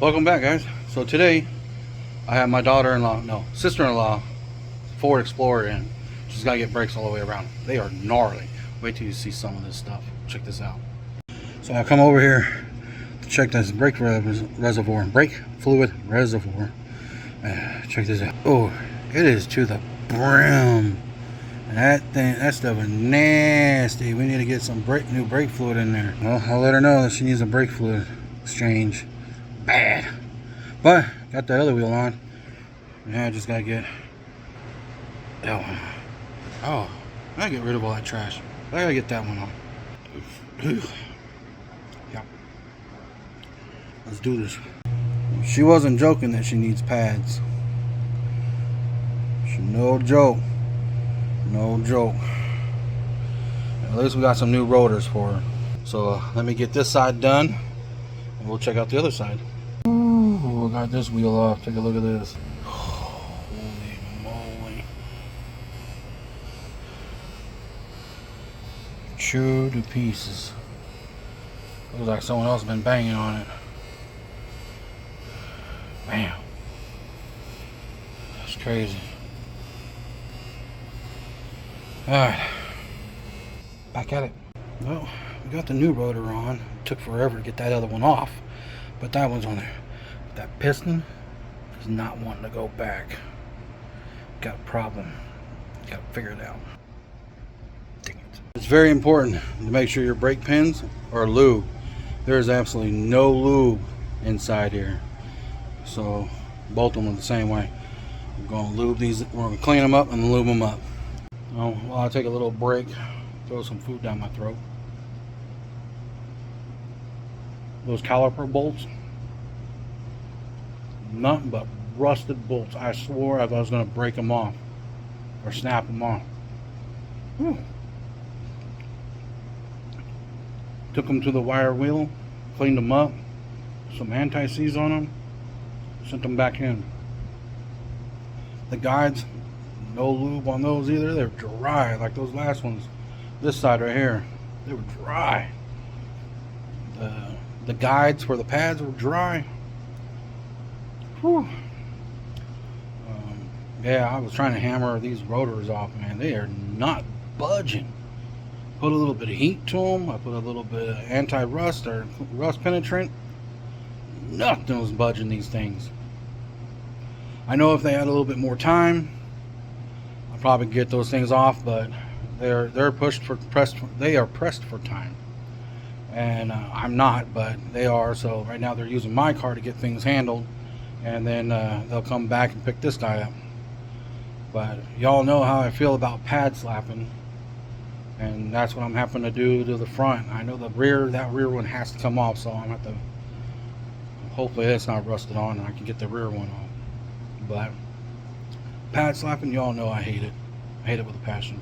Welcome back, guys. So today I have my sister-in-law Ford Explorer in. She's got to get brakes all the way around. They are gnarly. Wait till you see some of this stuff. Check this out. So I come over here to check this brake fluid reservoir. Check this out. Oh, it is to the brim. And that stuff is nasty. We need to get some new brake fluid in there. Well, I'll let her know that she needs a brake fluid exchange. Bad. But got the other wheel on. Now I just gotta get that one. Oh, I gotta get rid of all that trash. I gotta get that one on. Yep. Let's do this. She wasn't joking that she needs pads. No joke. No joke. At least we got some new rotors for her. So let me get this side done and we'll check out the other side. Ooh, got this wheel off. Take a look at this. Holy moly. Chewed to pieces. Looks like someone else has been banging on it. Bam. That's crazy. Alright. Back at it. Well, we got the new rotor on. It took forever to get that other one off. But that one's on there. That piston is not wanting to go back. Got a problem. Got to figure it out. Dang it. It's very important to make sure your brake pins are lube. There is absolutely no lube inside here. So both of them the same way. We're going to lube these. We're going to clean them up and lube them up. Well, I'll take a little break. Throw some food down my throat. Those caliper bolts, nothing but rusted bolts. I swore I was going to break them off or snap them off. Whew. Took them to the wire wheel, cleaned them up, some anti-seize on them, sent them back in. The guides, no lube on those either. They're dry like those last ones. This side right here, they were dry. The guides for the pads were dry. Whew. Yeah, I was trying to hammer these rotors off, man. They are not budging. Put a little bit of heat to them. I put a little bit of anti-rust or rust penetrant. Nothing was budging these things. I know if they had a little bit more time, I'd probably get those things off, but they are pressed for time. And I'm not, but they are. So right now they're using my car to get things handled, and then they'll come back and pick this guy up. But y'all know how I feel about pad slapping, and that's what I'm having to do to the front. I know that rear one has to come off, so I'm going to have to, hopefully it's not rusted on and I can get the rear one off. But pad slapping, y'all know I hate it. I hate it with a passion.